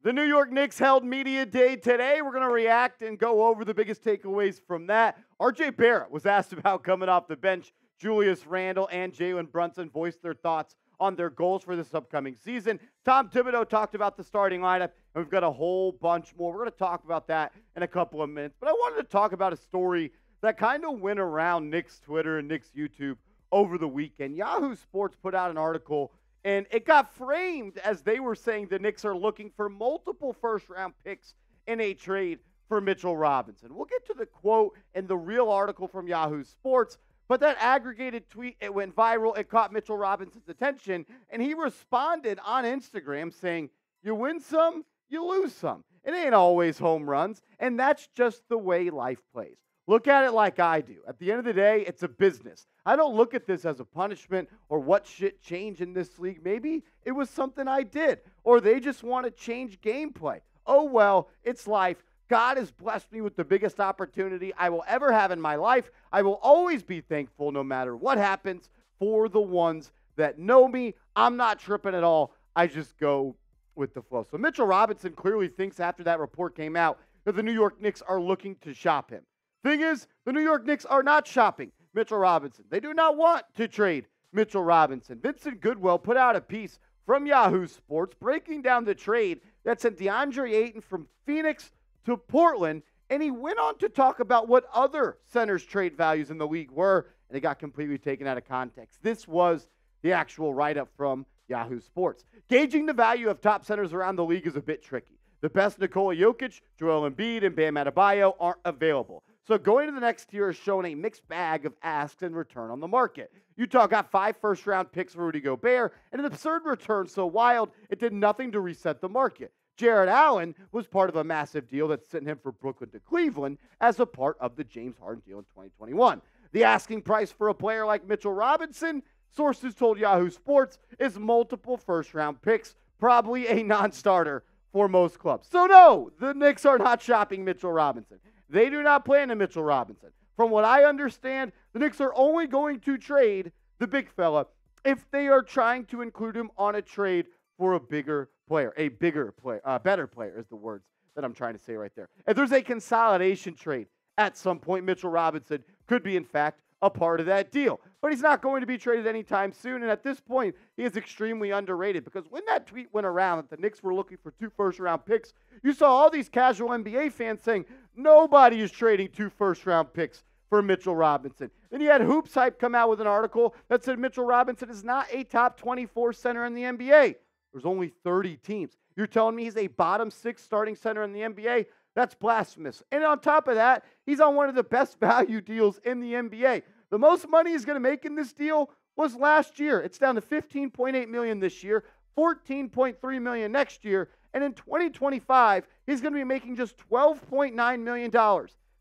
The New York Knicks held media day today. We're going to react and go over the biggest takeaways from that. RJ Barrett was asked about coming off the bench. Julius Randle and Jalen Brunson voiced their thoughts on their goals for this upcoming season. Tom Thibodeau talked about the starting lineup, and we've got a whole bunch more. We're going to talk about that in a couple of minutes. But I wanted to talk about a story that kind of went around Knicks Twitter and Knicks YouTube over the weekend. Yahoo Sports put out an article, and it got framed as they were saying the Knicks are looking for multiple first-round picks in a trade for Mitchell Robinson. We'll get to the quote and the real article from Yahoo Sports, but that aggregated tweet, it went viral. It caught Mitchell Robinson's attention, and he responded on Instagram saying, "You win some, you lose some. It ain't always home runs, and that's just the way life plays. Look at it like I do. At the end of the day, it's a business. I don't look at this as a punishment or what shit changed in this league. Maybe it was something I did, or they just want to change gameplay. Oh, well, it's life. God has blessed me with the biggest opportunity I will ever have in my life. I will always be thankful no matter what happens for the ones that know me. I'm not tripping at all. I just go with the flow." So Mitchell Robinson clearly thinks after that report came out that the New York Knicks are looking to shop him. Thing is, the New York Knicks are not shopping Mitchell Robinson. They do not want to trade Mitchell Robinson. Vincent Goodwill put out a piece from Yahoo Sports breaking down the trade that sent DeAndre Ayton from Phoenix to Portland, and he went on to talk about what other centers' trade values in the league were, and it got completely taken out of context. This was the actual write-up from Yahoo Sports. Gauging the value of top centers around the league is a bit tricky. The best Nikola Jokic, Joel Embiid, and Bam Adebayo aren't available. So going to the next tier is showing a mixed bag of asks and return on the market. Utah got 5 first-round picks for Rudy Gobert, and an absurd return so wild it did nothing to reset the market. Jared Allen was part of a massive deal that sent him from Brooklyn to Cleveland as a part of the James Harden deal in 2021. The asking price for a player like Mitchell Robinson, sources told Yahoo Sports, is multiple first-round picks, probably a non-starter for most clubs. So no, the Knicks are not shopping Mitchell Robinson. They do not plan to Mitchell Robinson. From what I understand, the Knicks are only going to trade the big fella if they are trying to include him on a trade for a bigger player. A bigger player, better player is the words that I'm trying to say right there. If there's a consolidation trade at some point, Mitchell Robinson could be, in fact, a part of that deal. But he's not going to be traded anytime soon, and at this point, he is extremely underrated because when that tweet went around that the Knicks were looking for 2 first-round picks, you saw all these casual NBA fans saying, nobody is trading 2 first-round picks for Mitchell Robinson. Then you had Hoops Hype come out with an article that said Mitchell Robinson is not a top 24 center in the NBA. There's only 30 teams. You're telling me he's a bottom 6 starting center in the NBA? That's blasphemous. And on top of that, he's on one of the best value deals in the NBA. The most money he's going to make in this deal was last year. It's down to $15.8 million this year, $14.3 million next year, and in 2025, he's going to be making just $12.9 million.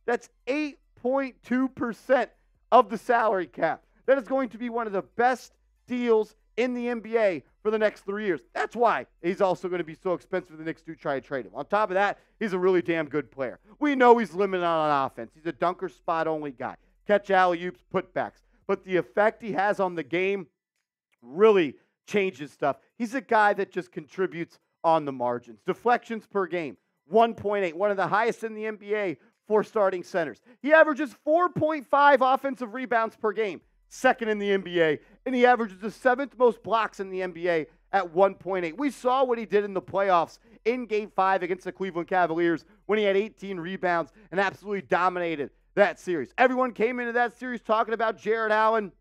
That's 8.2% of the salary cap. That is going to be one of the best deals in the NBA for the next 3 years. That's why he's also going to be so expensive the Knicks do try to trade him. On top of that, he's a really damn good player. We know he's limited on offense. He's a dunker spot-only guy. Catch alley-oops, putbacks. But the effect he has on the game really changes stuff. He's a guy that just contributes on the margins. Deflections per game, 1.8, one of the highest in the NBA for starting centers. He averages 4.5 offensive rebounds per game, second in the NBA, and he averages the 7th most blocks in the NBA at 1.8. We saw what he did in the playoffs in Game 5 against the Cleveland Cavaliers when he had 18 rebounds and absolutely dominated that series. Everyone came into that series talking about Jared Allen,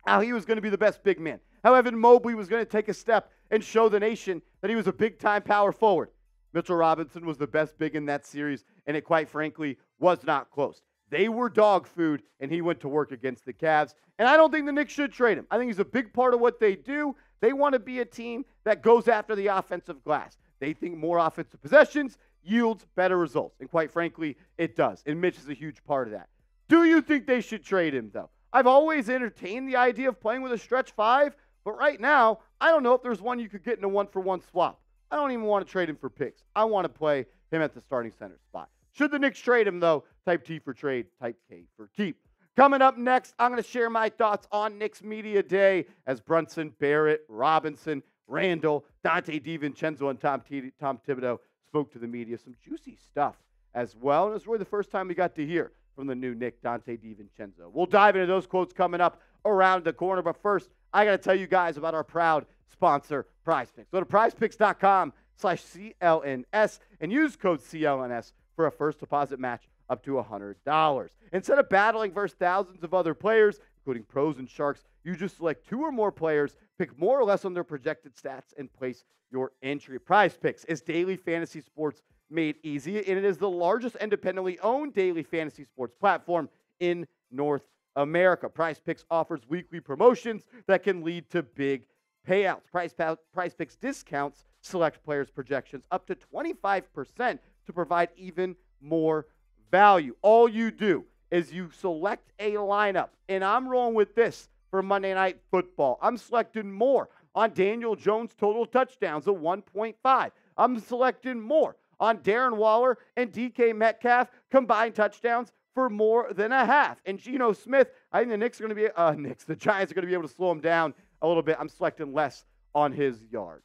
how he was going to be the best big man, how Evan Mobley was going to take a step and show the nation that he was a big-time power forward. Mitchell Robinson was the best big in that series, and it quite frankly was not close. They were dog food, and he went to work against the Cavs. And I don't think the Knicks should trade him. I think he's a big part of what they do. They want to be a team that goes after the offensive glass. They think more offensive possessions yields better results. And quite frankly, it does. And Mitch is a huge part of that. Do you think they should trade him, though? I've always entertained the idea of playing with a stretch 5, but right now, I don't know if there's one you could get in a 1-for-1 swap. I don't even want to trade him for picks. I want to play him at the starting center spot. Should the Knicks trade him, though, type T for trade, type K for keep. Coming up next, I'm going to share my thoughts on Knicks Media Day as Brunson, Barrett, Robinson, Randle, Donte DiVincenzo, and Tom Thibodeau spoke to the media. Some juicy stuff as well. And it was really the first time we got to hear from the new Knick, Donte DiVincenzo. We'll dive into those quotes coming up around the corner. But first, I got to tell you guys about our proud sponsor, PrizePicks. Go to prizepicks.com/CLNS and use code CLNS for a first deposit match up to $100. Instead of battling versus thousands of other players, including pros and sharks, you just select 2 or more players, pick more or less on their projected stats, and place your entry. PrizePicks is daily fantasy sports made easy, and it is the largest independently owned daily fantasy sports platform in North America. PrizePicks offers weekly promotions that can lead to big payouts. PrizePicks discounts select players' projections up to 25% to provide even more value. All you do is you select a lineup, and I'm rolling with this for Monday Night Football. I'm selecting more on Daniel Jones' total touchdowns at 1.5. I'm selecting more on Darren Waller and DK Metcalf combined touchdowns for more than a half. And Geno Smith, I think the Giants are going to be able to slow him down a little bit. I'm selecting less on his yards.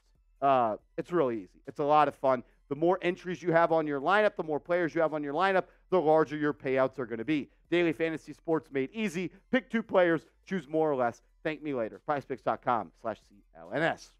It's really easy. It's a lot of fun. The more entries you have on your lineup, the more players you have on your lineup, the larger your payouts are going to be. Daily fantasy sports made easy. Pick 2 players, choose more or less. Thank me later. PrizePicks.com/CLNS.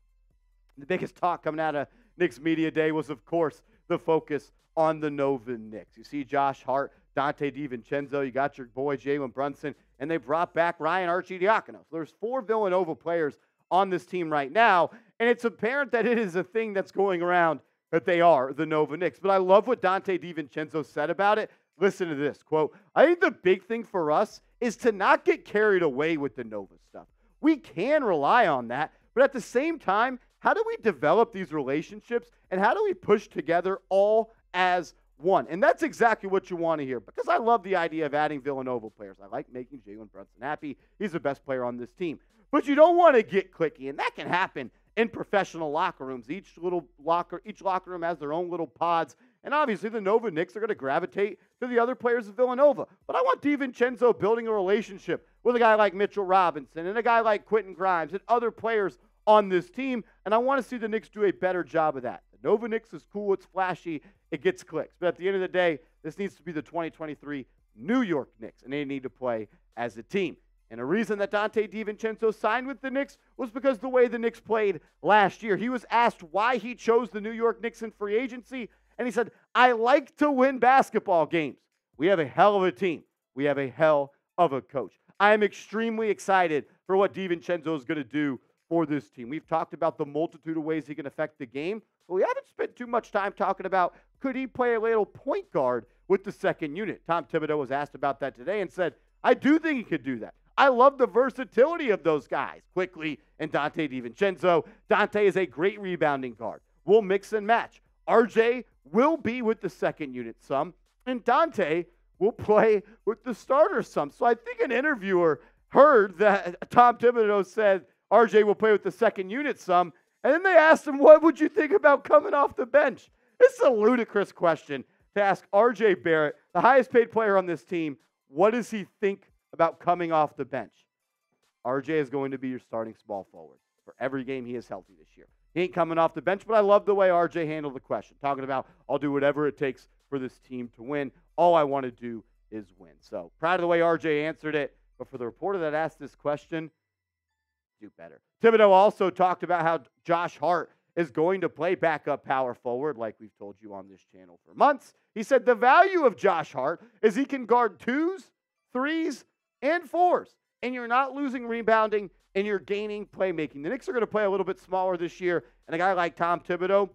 The biggest talk coming out of Knicks Media Day was, of course, the focus on the Nova Knicks. You see Josh Hart, Donte DiVincenzo, you got your boy Jalen Brunson, and they brought back Ryan Arcidiacono. So there's 4 Villanova players on this team right now, and it's apparent that it is a thing that's going around that they are the Nova Knicks. But I love what Donte DiVincenzo said about it. Listen to this, quote, "I think the big thing for us is to not get carried away with the Nova stuff. We can rely on that, but at the same time, how do we develop these relationships and how do we push together all as one?" And that's exactly what you want to hear, because I love the idea of adding Villanova players. I like making Jalen Brunson happy. He's the best player on this team. But you don't want to get cliquey, and that can happen in professional locker rooms. Each locker room has their own little pods, and obviously the Nova Knicks are going to gravitate to the other players of Villanova. But I want DiVincenzo building a relationship with a guy like Mitchell Robinson and a guy like Quentin Grimes and other players on this team, and I want to see the Knicks do a better job of that. The Nova Knicks is cool, it's flashy, it gets clicks. But at the end of the day, this needs to be the 2023 New York Knicks, and they need to play as a team. And a reason that Donte DiVincenzo signed with the Knicks was because the way the Knicks played last year. He was asked why he chose the New York Knicks in free agency, and he said, "I like to win basketball games. We have a hell of a team. We have a hell of a coach." I am extremely excited for what DiVincenzo is going to do for this team. We've talked about the multitude of ways he can affect the game, but we haven't spent too much time talking about could he play a little point guard with the second unit. Tom Thibodeau was asked about that today and said, "I do think he could do that. I love the versatility of those guys, Quickley and Donte DiVincenzo. Donte is a great rebounding guard. We'll mix and match. RJ will be with the second unit some, and Donte will play with the starters some." So I think an interviewer heard that Tom Thibodeau said RJ will play with the second unit some, and then they asked him, "What would you think about coming off the bench?" This is a ludicrous question to ask RJ Barrett, the highest paid player on this team. What does he think about coming off the bench? RJ is going to be your starting small forward for every game he is healthy this year. He ain't coming off the bench, but I love the way RJ handled the question, talking about, "I'll do whatever it takes for this team to win. All I want to do is win." So proud of the way RJ answered it, but for the reporter that asked this question, do better. Thibodeau also talked about how Josh Hart is going to play backup power forward, like we've told you on this channel for months. He said the value of Josh Hart is he can guard 2s, 3s, and 4s, and you're not losing rebounding, and you're gaining playmaking. The Knicks are going to play a little bit smaller this year, and a guy like Tom Thibodeau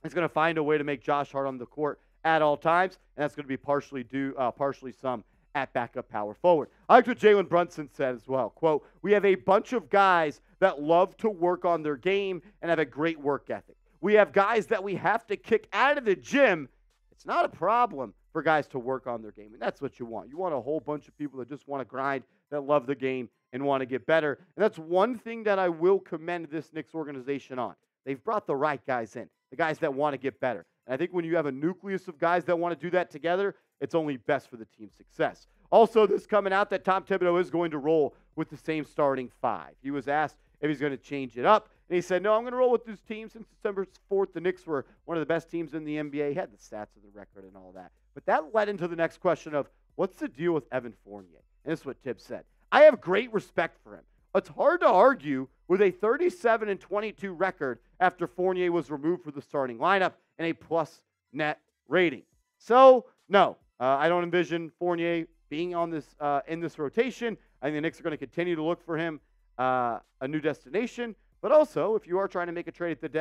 is going to find a way to make Josh Hart on the court at all times, and that's going to be partially some at backup power forward. I liked what Jalen Brunson said as well. Quote, "We have a bunch of guys that love to work on their game and have a great work ethic. We have guys that we have to kick out of the gym. It's not a problem for guys to work on their game." And that's what you want. You want a whole bunch of people that just want to grind, that love the game, and want to get better. And that's one thing that I will commend this Knicks organization on. They've brought the right guys in, the guys that want to get better. And I think when you have a nucleus of guys that want to do that together, it's only best for the team's success. Also, this coming out that Tom Thibodeau is going to roll with the same starting five. He was asked if he's going to change it up, and he said, no, I'm going to roll with this team. Since December 4th, the Knicks were one of the best teams in the NBA. He had the stats of the record and all that. But that led into the next question of, what's the deal with Evan Fournier? And this is what Tibbs said. I have great respect for him. It's hard to argue with a 37-22 record after Fournier was removed from the starting lineup and a plus net rating. So, no, I don't envision Fournier being on this in this rotation. I think the Knicks are going to continue to look for him a new destination. But also, if you are trying to make a trade at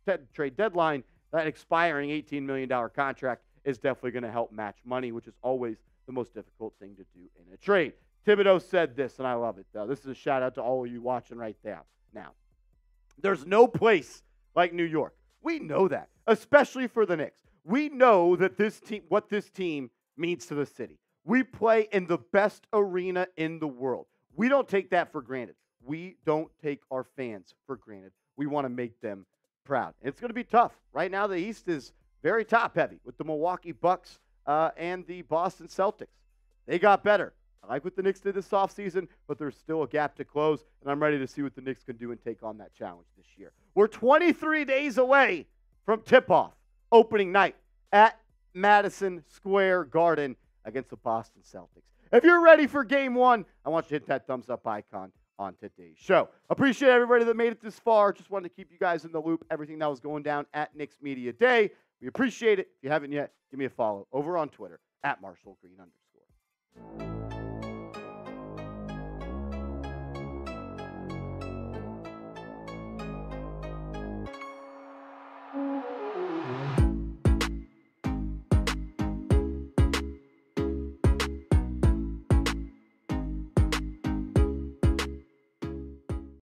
the trade deadline, that expiring $18 million contract is definitely going to help match money, which is always the most difficult thing to do in a trade. Thibodeau said this, and I love it, though. This is a shout-out to all of you watching right there. Now, there's no place like New York. We know that, especially for the Knicks. We know that this team, what this team means to the city. We play in the best arena in the world. We don't take that for granted. We don't take our fans for granted. We want to make them proud. And it's going to be tough. Right now, the East is very top-heavy with the Milwaukee Bucks and the Boston Celtics. They got better. I like what the Knicks did this offseason, but there's still a gap to close, and I'm ready to see what the Knicks can do and take on that challenge this year. We're 23 days away from tip-off, opening night at Madison Square Garden against the Boston Celtics. If you're ready for Game 1, I want you to hit that thumbs-up icon on today's show. Appreciate everybody that made it this far. Just wanted to keep you guys in the loop, everything that was going down at Knicks Media Day. We appreciate it. If you haven't yet, give me a follow over on Twitter at @MarshallGreen_.